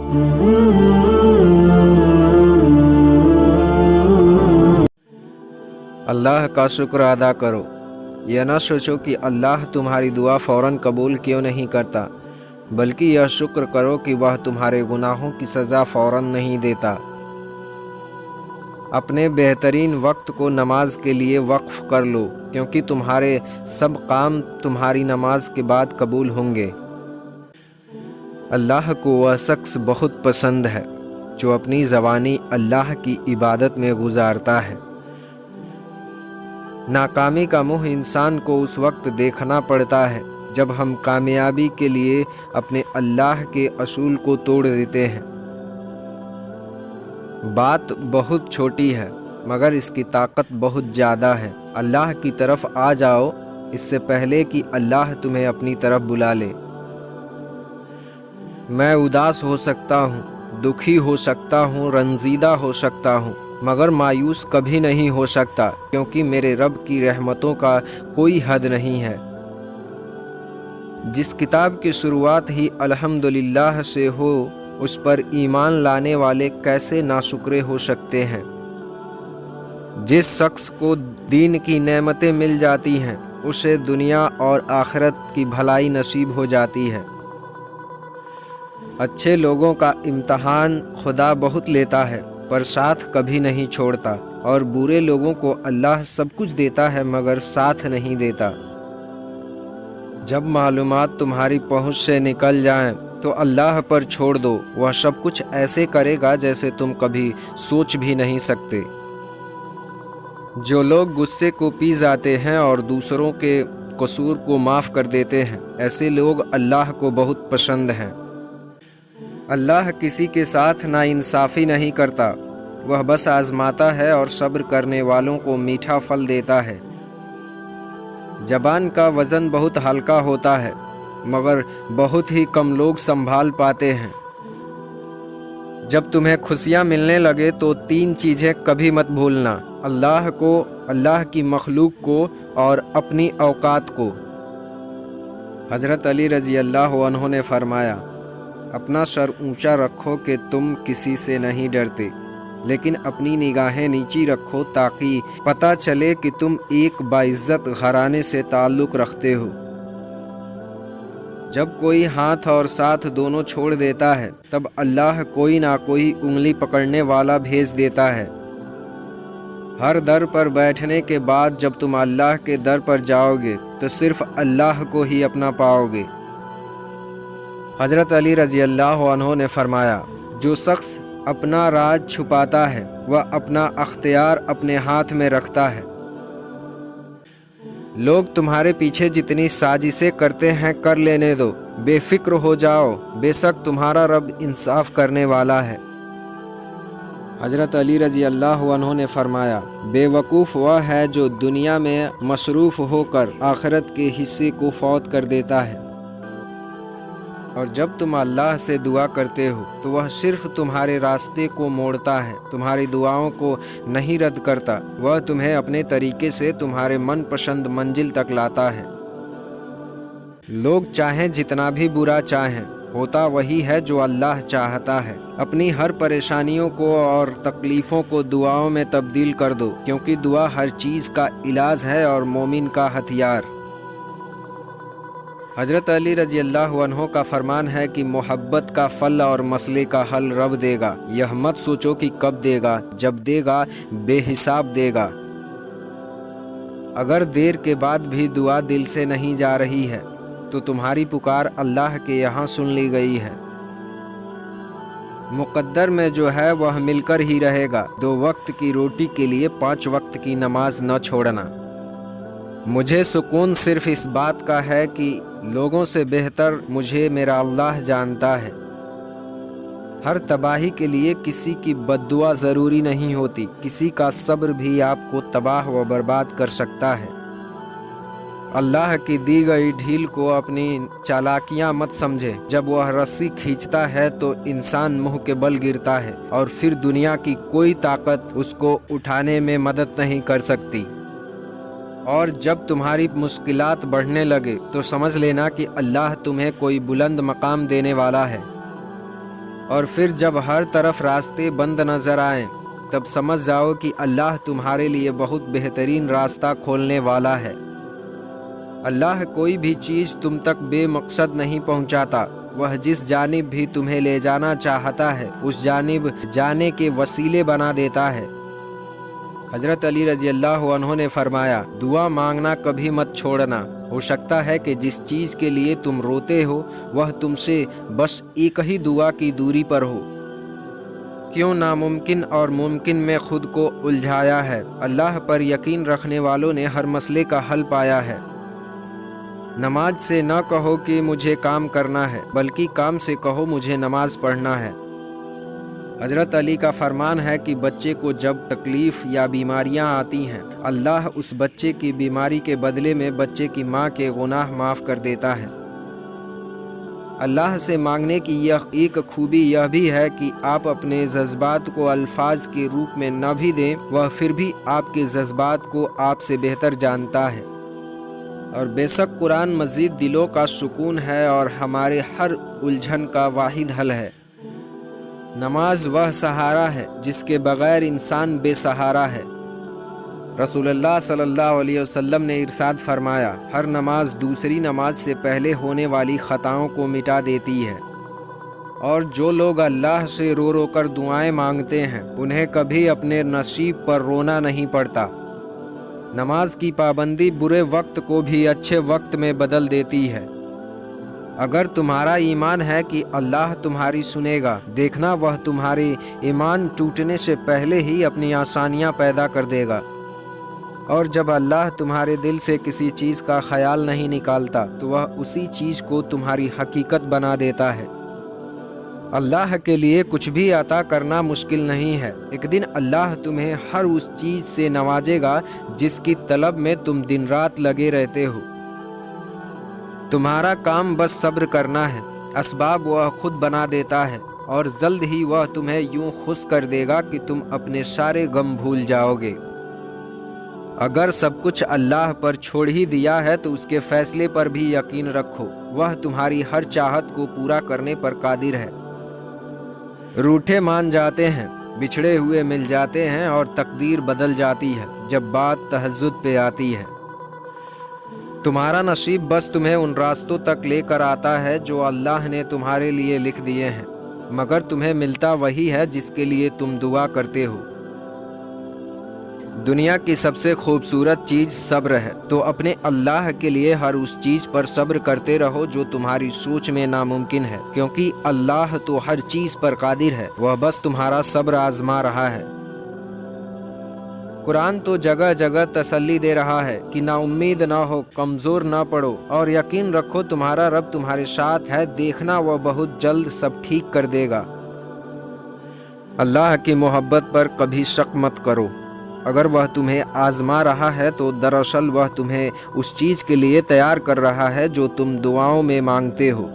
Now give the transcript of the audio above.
اللہ کا شکر ادا کرو، یہ نہ سوچو کہ اللہ تمہاری دعا فوراً قبول کیوں نہیں کرتا، بلکہ یہ شکر کرو کہ وہ تمہارے گناہوں کی سزا فوراً نہیں دیتا۔ اپنے بہترین وقت کو نماز کے لیے وقف کر لو، کیونکہ تمہارے سب کام تمہاری نماز کے بعد قبول ہوں گے۔ اللہ کو وہ شخص بہت پسند ہے جو اپنی زبانی اللہ کی عبادت میں گزارتا ہے۔ ناکامی کا منہ انسان کو اس وقت دیکھنا پڑتا ہے جب ہم کامیابی کے لیے اپنے اللہ کے اصول کو توڑ دیتے ہیں۔ بات بہت چھوٹی ہے مگر اس کی طاقت بہت زیادہ ہے۔ اللہ کی طرف آ جاؤ اس سے پہلے کہ اللہ تمہیں اپنی طرف بلا لے۔ میں اداس ہو سکتا ہوں، دکھی ہو سکتا ہوں، رنجیدہ ہو سکتا ہوں، مگر مایوس کبھی نہیں ہو سکتا، کیونکہ میرے رب کی رحمتوں کا کوئی حد نہیں ہے۔ جس کتاب کی شروعات ہی الحمدللہ سے ہو، اس پر ایمان لانے والے کیسے ناشکرے ہو سکتے ہیں؟ جس شخص کو دین کی نعمتیں مل جاتی ہیں، اسے دنیا اور آخرت کی بھلائی نصیب ہو جاتی ہے۔ اچھے لوگوں کا امتحان خدا بہت لیتا ہے پر ساتھ کبھی نہیں چھوڑتا، اور برے لوگوں کو اللہ سب کچھ دیتا ہے مگر ساتھ نہیں دیتا۔ جب معلومات تمہاری پہنچ سے نکل جائیں تو اللہ پر چھوڑ دو، وہ سب کچھ ایسے کرے گا جیسے تم کبھی سوچ بھی نہیں سکتے۔ جو لوگ غصے کو پی جاتے ہیں اور دوسروں کے قصور کو معاف کر دیتے ہیں، ایسے لوگ اللہ کو بہت پسند ہیں۔ اللہ کسی کے ساتھ ناانصافی نہیں کرتا، وہ بس آزماتا ہے اور صبر کرنے والوں کو میٹھا پھل دیتا ہے۔ زبان کا وزن بہت ہلکا ہوتا ہے مگر بہت ہی کم لوگ سنبھال پاتے ہیں۔ جب تمہیں خوشیاں ملنے لگے تو 3 چیزیں کبھی مت بھولنا: اللہ کو، اللہ کی مخلوق کو اور اپنی اوقات کو۔ حضرت علی رضی اللہ عنہ نے فرمایا، اپنا سر اونچا رکھو کہ تم کسی سے نہیں ڈرتے، لیکن اپنی نگاہیں نیچی رکھو تاکہ پتہ چلے کہ تم ایک باعزت گھرانے سے تعلق رکھتے ہو۔ جب کوئی ہاتھ اور ساتھ دونوں چھوڑ دیتا ہے تب اللہ کوئی نہ کوئی انگلی پکڑنے والا بھیج دیتا ہے۔ ہر در پر بیٹھنے کے بعد جب تم اللہ کے در پر جاؤ گے تو صرف اللہ کو ہی اپنا پاؤ گے۔ حضرت علی رضی اللہ عنہ نے فرمایا، جو شخص اپنا راز چھپاتا ہے وہ اپنا اختیار اپنے ہاتھ میں رکھتا ہے۔ لوگ تمہارے پیچھے جتنی سازشیں کرتے ہیں کر لینے دو، بے فکر ہو جاؤ، بے شک تمہارا رب انصاف کرنے والا ہے۔ حضرت علی رضی اللہ عنہ نے فرمایا، بے وقوف وہ ہے جو دنیا میں مصروف ہو کر آخرت کے حصے کو فوت کر دیتا ہے، اور جب تم اللہ سے دعا کرتے ہو تو وہ صرف تمہارے راستے کو موڑتا ہے، تمہاری دعاؤں کو نہیں رد کرتا، وہ تمہیں اپنے طریقے سے تمہارے من پسند منزل تک لاتا ہے۔ لوگ چاہیں جتنا بھی برا چاہیں، ہوتا وہی ہے جو اللہ چاہتا ہے۔ اپنی ہر پریشانیوں کو اور تکلیفوں کو دعاؤں میں تبدیل کر دو، کیونکہ دعا ہر چیز کا علاج ہے اور مومن کا ہتھیار۔ حضرت علی رضی اللہ عنہ کا فرمان ہے کہ محبت کا پھل اور مسئلے کا حل رب دے گا، یہ مت سوچو کہ کب دے گا، جب دے گا بے حساب دے گا۔ اگر دیر کے بعد بھی دعا دل سے نہیں جا رہی ہے تو تمہاری پکار اللہ کے یہاں سن لی گئی ہے۔ مقدر میں جو ہے وہ مل کر ہی رہے گا۔ 2 وقت کی روٹی کے لیے 5 وقت کی نماز نہ چھوڑنا۔ مجھے سکون صرف اس بات کا ہے کہ لوگوں سے بہتر مجھے میرا اللہ جانتا ہے۔ ہر تباہی کے لیے کسی کی بد دعا ضروری نہیں ہوتی، کسی کا صبر بھی آپ کو تباہ و برباد کر سکتا ہے۔ اللہ کی دی گئی ڈھیل کو اپنی چالاکیاں مت سمجھے، جب وہ رسی کھینچتا ہے تو انسان منہ کے بل گرتا ہے اور پھر دنیا کی کوئی طاقت اس کو اٹھانے میں مدد نہیں کر سکتی۔ اور جب تمہاری مشکلات بڑھنے لگے تو سمجھ لینا کہ اللہ تمہیں کوئی بلند مقام دینے والا ہے۔ اور پھر جب ہر طرف راستے بند نظر آئیں تب سمجھ جاؤ کہ اللہ تمہارے لیے بہت بہترین راستہ کھولنے والا ہے۔ اللہ کوئی بھی چیز تم تک بے مقصد نہیں پہنچاتا، وہ جس جانب بھی تمہیں لے جانا چاہتا ہے اس جانب جانے کے وسیلے بنا دیتا ہے۔ حضرت علی رضی اللہ عنہ نے فرمایا، دعا مانگنا کبھی مت چھوڑنا، ہو سکتا ہے کہ جس چیز کے لیے تم روتے ہو وہ تم سے بس ایک ہی دعا کی دوری پر ہو۔ کیوں ناممکن اور ممکن میں خود کو الجھایا ہے؟ اللہ پر یقین رکھنے والوں نے ہر مسئلے کا حل پایا ہے۔ نماز سے نہ کہو کہ مجھے کام کرنا ہے، بلکہ کام سے کہو مجھے نماز پڑھنا ہے۔ حضرت علی کا فرمان ہے کہ بچے کو جب تکلیف یا بیماریاں آتی ہیں، اللہ اس بچے کی بیماری کے بدلے میں بچے کی ماں کے گناہ معاف کر دیتا ہے۔ اللہ سے مانگنے کی ایک خوبی یہ بھی ہے کہ آپ اپنے جذبات کو الفاظ کے روپ میں نہ بھی دیں، وہ پھر بھی آپ کے جذبات کو آپ سے بہتر جانتا ہے۔ اور بے شک قرآن مجید دلوں کا سکون ہے اور ہمارے ہر الجھن کا واحد حل ہے۔ نماز وہ سہارا ہے جس کے بغیر انسان بے سہارا ہے۔ رسول اللہ صلی اللہ علیہ وسلم نے ارشاد فرمایا، ہر نماز دوسری نماز سے پہلے ہونے والی خطاؤں کو مٹا دیتی ہے، اور جو لوگ اللہ سے رو رو کر دعائیں مانگتے ہیں انہیں کبھی اپنے نصیب پر رونا نہیں پڑتا۔ نماز کی پابندی برے وقت کو بھی اچھے وقت میں بدل دیتی ہے۔ اگر تمہارا ایمان ہے کہ اللہ تمہاری سنے گا، دیکھنا وہ تمہارے ایمان ٹوٹنے سے پہلے ہی اپنی آسانیاں پیدا کر دے گا۔ اور جب اللہ تمہارے دل سے کسی چیز کا خیال نہیں نکالتا تو وہ اسی چیز کو تمہاری حقیقت بنا دیتا ہے۔ اللہ کے لیے کچھ بھی عطا کرنا مشکل نہیں ہے۔ ایک دن اللہ تمہیں ہر اس چیز سے نوازے گا جس کی طلب میں تم دن رات لگے رہتے ہو۔ تمہارا کام بس صبر کرنا ہے، اسباب وہ خود بنا دیتا ہے، اور جلد ہی وہ تمہیں یوں خوش کر دے گا کہ تم اپنے سارے غم بھول جاؤ گے۔ اگر سب کچھ اللہ پر چھوڑ ہی دیا ہے تو اس کے فیصلے پر بھی یقین رکھو، وہ تمہاری ہر چاہت کو پورا کرنے پر قادر ہے۔ روٹھے مان جاتے ہیں، بچھڑے ہوئے مل جاتے ہیں، اور تقدیر بدل جاتی ہے جب بات تہجد پہ آتی ہے۔ تمہارا نصیب بس تمہیں ان راستوں تک لے کر آتا ہے جو اللہ نے تمہارے لیے لکھ دیے ہیں، مگر تمہیں ملتا وہی ہے جس کے لیے تم دعا کرتے ہو۔ دنیا کی سب سے خوبصورت چیز صبر ہے، تو اپنے اللہ کے لیے ہر اس چیز پر صبر کرتے رہو جو تمہاری سوچ میں ناممکن ہے، کیونکہ اللہ تو ہر چیز پر قادر ہے، وہ بس تمہارا صبر آزما رہا ہے۔ قرآن تو جگہ جگہ تسلی دے رہا ہے کہ نا امید نہ ہو، کمزور نہ پڑو، اور یقین رکھو تمہارا رب تمہارے ساتھ ہے، دیکھنا وہ بہت جلد سب ٹھیک کر دے گا۔ اللہ کی محبت پر کبھی شک مت کرو، اگر وہ تمہیں آزما رہا ہے تو دراصل وہ تمہیں اس چیز کے لیے تیار کر رہا ہے جو تم دعاؤں میں مانگتے ہو۔